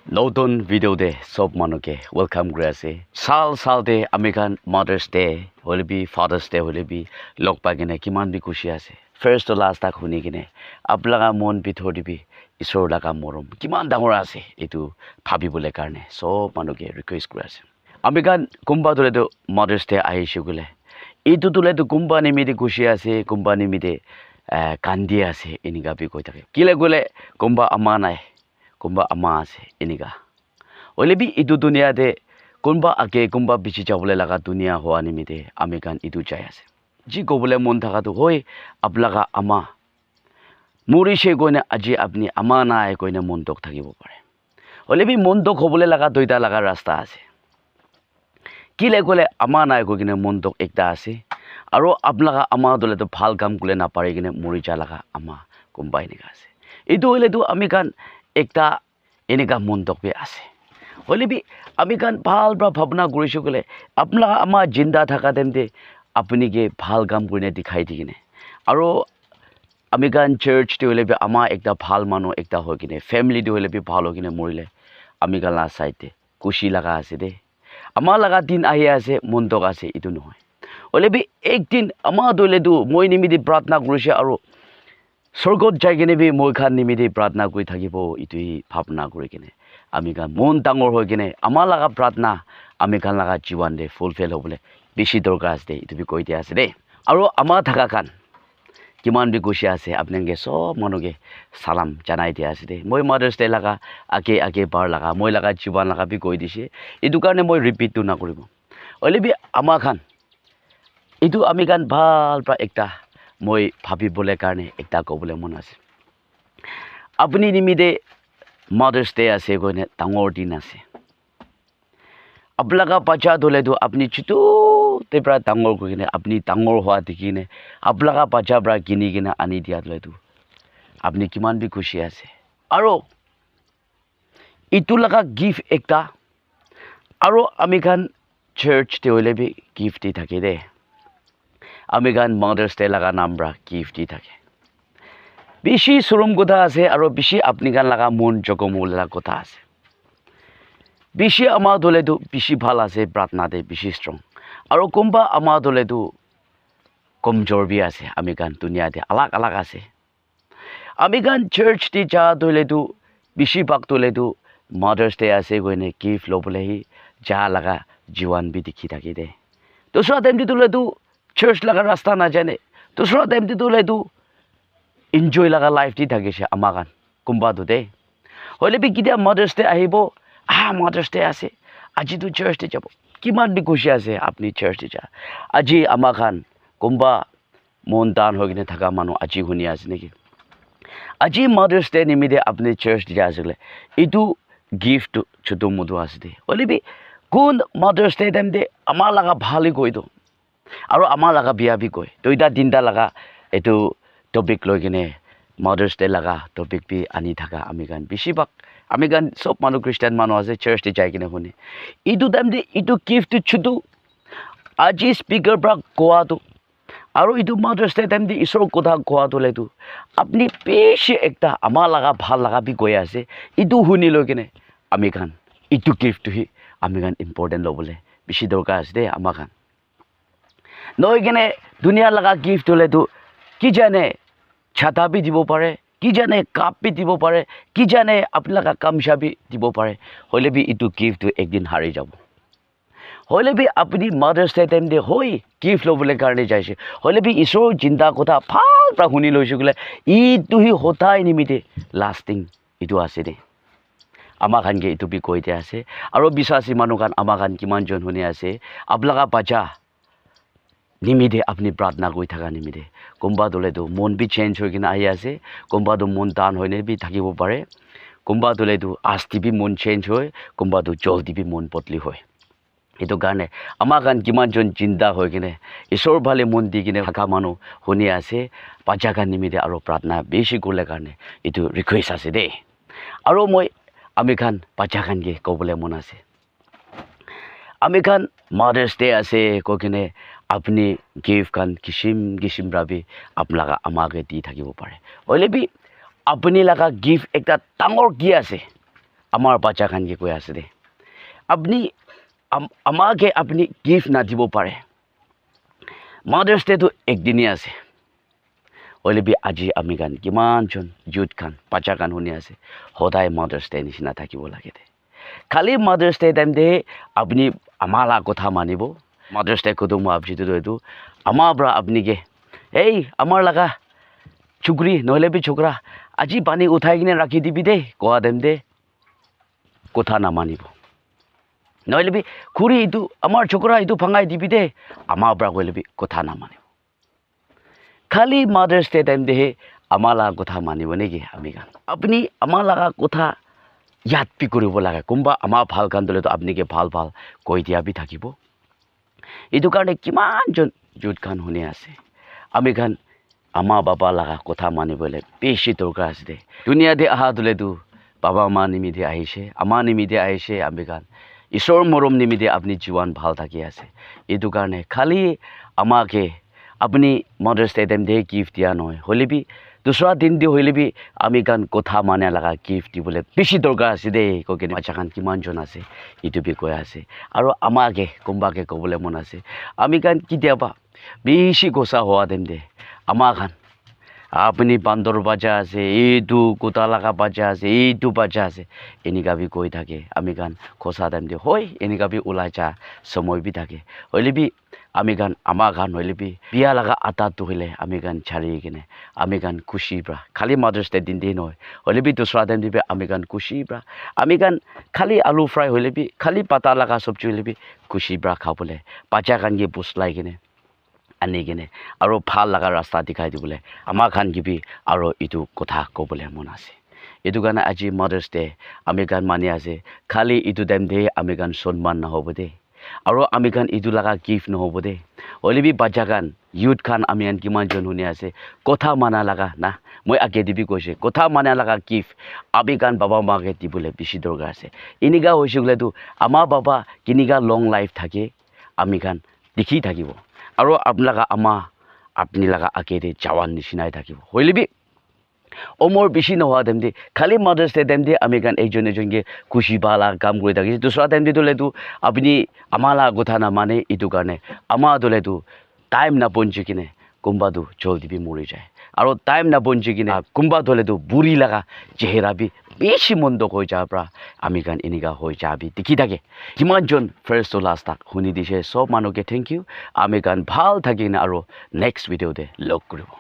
নতুন ভিডিও দে সব মানুষকে ওয়েলকাম করে আছে সাল দে আমি খান মাদার্স ডে হলে বি ফাদার্স ডে হলে বি লগ পাই কিনে কিমান বি খুশি আছে ফাৰ্ষ্ট লাষ্ট তাক শুনি কিনে আপোনালোকৰ মন ভিতৰত দিবি ঈশ্বৰৰ লগা মৰম কিমান ডাঙৰ আছে এইটো ভাবিবলৈ কাৰণে সব মানুহকে ৰিকুৱেষ্ট কৰি আছে আমি খান কোনোবা তোলেতো মাদাৰ্স ডে আহিছোঁ বোলে এইটো তোলেতো কোনোবা নিমিত্তে খুশি আছে কোনোবা নিমিত্তে কান্দি আছে এনেকুৱা বি কৈ থাকে কিলে গ'লে কোনোবা আমাৰ নাই কোনোবা আমাৰ আছে এনেকুৱা হ'লে বি এইটো দুনিয়াতে কোনোবা আগে কোনোবা বেছি যাবলৈ লগা দুনিয়া হোৱা নিমিত্তে আমি কাৰণ এইটো যাই আছে যি ক'বলৈ মন থকাটো হয় আপোনালোকৰ আমাৰ মৰিছে কৈনে আজি আপুনি আমাৰ নাই কৈনে মন দুখ থাকিব পাৰে হ'লে বি মন দুখ হ'বলৈ লগা দুইটা লগা ৰাস্তা আছে কিলে ক'লে আমাৰ নাই কৈ কিনে মন দুখ একটা আছে আৰু আপোনালোকৰ আমাৰ দলেতো ভাল কাম কৰিলে নাপাৰি কিনে মৰি যা লগা আমাৰ কোনোবা এনেকুৱা আছে এইটো হ'লেতো আমি কাৰণ একটা এনেকুৱা মন্তব্য আছে হ'লে বি আমি কাৰণ ভাল ভাৱনা কৰিছোঁ ক'লে আপোনালোকে আমাৰ জিন্দা থকা তেন্তে আপুনি কি ভাল কাম কৰিনে দেখাই দি কিনে আৰু আমি কাৰণ চাৰ্চটো হ'লে বি আমাৰ একটা ভাল মানুহ একটা হৈ কিনে ফেমিলিটো হ'লে বি ভাল হৈ কিনে মৰিলে আমি কাৰণ লাষ্ট চাইডে খুচি লগা আছে দেই আমাৰ লগা দিন আহি আছে মন্তক আছে এইটো নহয় হ'লে বি একদিন আমাৰ দলেতো মই নিমিত্তে প্ৰাৰ্থনা কৰিছে আৰু স্বৰ্গত যাই কিনে বি মই খান নিমিত্তে প্ৰাৰ্থনা কৰি থাকিব এইটোৱেই ভাৱনা কৰি কিনে আমি খান মন ডাঙৰ হৈ কিনে আমাৰ লগা প্ৰাৰ্থনা আমি খান লগা জীৱন দে ফুলফিল হ'বলৈ বেছি দৰকাৰ আছে দেই এইটো বি কৈ দিয়া আছে দেই আৰু আমাৰ থকা খান কিমান বি খুচি আছে আপোনালোকে সব মানুহকে চালাম জনাই দিয়া আছে দেই মই মাদাৰ্ছ ডে লগা আগে বাৰ লগা মই লগা জীৱন লগা বি কৈ দিছে এইটো কাৰণে মই ৰিপিটটো নকৰিব হ'লে বি আমাৰ খান এইটো আমি খান ভাল একটা মই ভাবিবলৈ কাৰণে একটা ক'বলৈ মন আছে আপুনি নিমিত্তে মাদাৰ্ছ ডে আছে কৈনে ডাঙৰ দিন আছে আপোনালোকৰ বাচ্চা হ'লেতো আপুনি চুটুতে পৰা ডাঙৰ কৰি কিনে আপুনি ডাঙৰ হোৱা দেখি কিনে আপোনালোকৰ বাচ্চাৰ পৰা কিনি কিনে আনি দিয়া হ'লেতো আপুনি কিমান বি খুচি আছে আৰু এইটো লগা গিফ্ট একটা আৰু আমি খান চাৰ্চতে হ'লে বি গিফ্ট দি থাকে দেই আমি খান মাদাৰ্ছ ডে লগা নাম্বাৰ গিফ্ট দি থাকে বেছি চৰম কথা আছে আৰু বেছি আপুনি খান লগা মন জগমূল লগা কথা আছে বেছি আমাৰ দলেতো বেছি ভাল আছে প্ৰাৰ্থনাতে বেছি ষ্ট্ৰং আৰু কোনোবা আমাৰ দলেতো কমজোৰ বি আছে আমি খান দুনিয়াতে আলাগ আছে আমি খান চাৰ্চতে যা দলেতো বেছিভাগ দলেতো মাদাৰ্ছ ডে আছে কৈনে গিফ্ট ল'বলৈ যা লগা জীৱন বি দেখি থাকে দেই দোসৰা টাইমটো দলেতো চাৰ্চ লগা ৰাস্তা নাজানে দোসৰা টাইমটো দলেতো এনজয় লগা লাইফ দি থাকিছে আমাৰ খান কোনোবাটো দেই হ'লে বি কেতিয়া মাদাৰ্ছ ডে আহিব মাদাৰ্ছ ডে আছে আজিতো চাৰ্চতে যাব কিমান বি খুচি আছে আপুনি চাৰ্চতে যা আজি আমাৰ খান কোনোবা মন টান হৈ কিনে থকা মানুহ আজি শুনি আছে নেকি আজি মাদাৰ্ছ ডে নিমিত্তে আপুনি চাৰ্চ দিয়া আছিলে এইটো গিফ্টটো ছোটো মোটো আছে দেই হ'লে বি কোন মাদাৰ্ছ ডে টাইমতে আমাৰ লগা ভালেই কৈ দিওঁ আৰু আমাৰ লগা বিয়া বি কয় দুইটা তিনিটা লগা এইটো টপিক লৈ কিনে মাদাৰ্ছ ডে লগা টপিক বি আনি থকা আমি খান বেছিভাগ আমি খান চব মানুহ খ্ৰীষ্টান মানুহ আছে চাৰ্চতে যাই কিনে শুনে এইটো টাইমতে এইটো গিফ্টটো চুটো আজি স্পীকাৰ পৰা কোৱাটো আৰু এইটো মাদাৰ্ছ ডে টাইমতে ঈশ্বৰৰ কথা কোৱাটো হ'লেতো আপুনি বেছি একটা আমাৰ লগা ভাল লগা বি কৈ আছে এইটো শুনি লৈ কিনে আমি খান এইটো গিফ্টটোহি আমি খান ইম্পৰ্টেণ্ট ল'বলৈ বেছি দৰকাৰ আছে দেই আমাৰ খান নহয় কিনে দুনিয়া লগা গিফ্ট হ'লেতো কি জানে ছাতা বি দিব পাৰে কি জানে কাপ বি দিব পাৰে কি জানে আপোনালোকে গামোচা বি দিব পাৰে হ'লে বি এইটো গিফ্টটো একদিন হাৰি যাব হ'লে বি আপুনি মাদাৰ্ছ ডে টাইমতে হয় গিফ্ট ল'বলৈ কাৰণে যাইছে হ'লে বি ঈশ্বৰৰ চিন্তা কথা ভাল পৰা শুনি লৈছোঁ বোলে এইটোহি সদায় নিমিত্তে লাষ্টিং এইটো আছে দেই আমাৰ খানকে এইটো বি কৈ দিয়া আছে আৰু বিশ্বাসী মানুহ খান আমাৰ খান কিমানজন শুনি আছে আপোনালোকৰ বাচ্চা নিমিত্তে আপুনি প্ৰাৰ্থনা কৰি থকা নিমিত্তে কোনোবা দলেতো মন বি চেঞ্জ হৈ কিনে আহি আছে কোনোবাটো মন টান হৈ বি থাকিব পাৰে কোনোবা দলেতো আস্তি বি মন চেঞ্জ হয় কোনোবাটো জলদি বি মন বদলি হয় সেইটো কাৰণে আমাৰ কাৰণ কিমানজন চিন্তা হৈ কিনে ঈশ্বৰৰ ভালে মন দি কিনে থকা মানুহ শুনি আছে বাচ্চা খান নিমিত্তে আৰু প্ৰাৰ্থনা বেছি কৰিলে কাৰণে এইটো ৰিকুৱেষ্ট আছে দেই আৰু মই আমি খান বাচ্চা খানকে ক'বলৈ মন আছে আমি খান মাদাৰ্ছ ডে আছে কৈ কিনে আপুনি গিফ্ট খান কিচিম ভাবি আপোনালোকে আমাকে দি থাকিব পাৰে হ'লে বি আপুনি লগা গিফ্ট একটা ডাঙৰ কি আছে আমাৰ বাচ্চা খানকে কৈ আছে দে আপুনি আমাকে আপুনি গিফ্ট না দিব পাৰে মাদাৰ্ছ ডেটো একদিনেই আছে হ'লেবি আজি আমি গান কিমানজন যুথ খান বাচ্চা খান শুনি আছে সদায় মাদাৰ্ছ ডে নিচিনা থাকিব লাগে দে খালি মাদাৰ্ছ ডে টাইম দে আপুনি আমাৰ কথা মানিব মাদাৰ্ছ ডে কতো মই আপজিটো এইটো আমাৰ পৰা আপুনিকে এই আমাৰ লগা চুকৰি নহ'লেবি চোকৰা আজি পানী উঠাই কিনে ৰাখি দিবি দেই কোৱা দেম দে কথা নামানিব নহ'লেবি খুৰী এইটো আমাৰ চোকৰা এইটো ভাঙাই দিবি দেই আমাৰ পৰা ক'লেবি কথা নামানিব খালি মাদাৰ্ছ ডে টাইম দেহে আমাৰ লগা কথা মানিব নেকি আমি গান আপুনি আমাৰ লগা কথা ইয়াত পি কৰিব লাগে কোনোবা আমাৰ ভাল গান দিলেতো আপুনিকে ভাল ভাল কৈ দিয়াবি থাকিব এইটো কাৰণে কিমানজন যুথ খান শুনি আছে আমি গান আমাৰ বাবা লগা কথা মানিবলৈ বেছি দৰকাৰ আছে দে দুনিয়াতে অহা দিলেতো বাবা মা নিমিত্তে আহিছে আমাৰ নিমিত্তে আহিছে আমি গান ঈশ্বৰৰ মৰম নিমিত্তে আপুনি জীৱন ভাল থাকি আছে এইটো কাৰণে খালি আমাকে আপুনি মাদাৰ্ছ ডে টাইম দে গিফ্ট দিয়া নহয় হ'লেবি দুসৰা দিন দি হ'লেবি আমি গান কথা মানে লগা গিফ্ট দিবলৈ বেছি দৰকাৰ আছে দেই কৈ কিনে বাচ্চা খান কিমানজন আছে এইটো বি কৈ আছে আৰু আমাকে কোনোবাকে ক'বলৈ মন আছে আমি গান কেতিয়াবা বেছি গোচা হোৱা দিম দে আমাৰ খান আপুনি বান্দৰ বাচ্চা আছে এইটো কোটা লগা বাচ্চা আছে এইটো বাচ্চা আছে এনেকুৱা বি কৈ থাকে আমি গান খোচা টাইম দে হয় এনেকুৱা বি ওলাই যা সময় বি থাকে হ'লেবি আমি গান আমাৰ গান হ'লেবি বিয়া লগা আটাটো হ'লে আমি গান চাৰি কিনে আমি গান খুচিৰ পৰা খালি মাদাৰ্ছ ডে দিন নহয় হ'লেবি দুসৰা টাইম দিবি আমি গান খুচিৰ পৰা আমি গান খালি আলু ফ্ৰাই হ'লেবি খালি পাতা লগা চব্জি হ'লেবি খুচিৰ পৰা খাবলৈ বাচ্চা খানকে বুচলাই কিনে আনি কিনে আৰু ভাল লগা ৰাস্তা দেখাই দিবলৈ আমাৰ খান কিবি আৰু এইটো কথা ক'বলৈ মন আছে এইটো কাৰণে আজি মাদাৰ্ছ ডে আমি গান মানি আছে খালি এইটো টাইম দে আমি গান সন্মান নহ'ব দেই আৰু আমি খান এইটো লগা গিফ্ট নহ'ব দেই হ'লেবি বাচ্চা খান ইউথ খান আমি গান কিমানজন শুনি আছে কথা মানা লগা না মই আগে দিবি কৈছে কথা মানা লগা গিফ্ট আমি গান বাবা মাকে দিবলৈ বেছি দৰকাৰ আছে এনেকুৱা হৈছে বোলেতো আমাৰ বাবা কেনেকুৱা লং লাইফ থাকে আমি গান দেখি থাকিব আৰু আপোনালোকে আমাৰ আপুনি লগা আগে যাৱাৰ নিচিনাই থাকিব হ'লেবি অমৰ বেছি নোহোৱা টাইম দে খালি মাদাৰ্ছ ডে টাইম দে আমি গান একজন এজনকে খুচি ভালা কাম কৰি থাকিছে দুসৰা টাইম দি দিলেতো আপুনি আমাৰ লগা কথা নামানে এইটো কাৰণে আমাৰ দিলেতো টাইম নাপঞ্চি কিনে কোনোবাটো জলদি মৰি যায় আৰু টাইম নাপঞ্চি কিনে কোনোবা দিলেতো বুঢ়ী লগা চেহেৰা বি বেছি মন্দক হৈ যোৱাৰ পৰা আমি গান এনেকুৱা হৈ যাবি দেখি থাকে কিমানজন ফাৰ্ষ্ট টু লাষ্ট তাক শুনি দিছে চব মানুহকে থেংক ইউ আমি গান ভাল থাকি কিনে আৰু নেক্সট ভিডিঅ'তে লগ কৰিব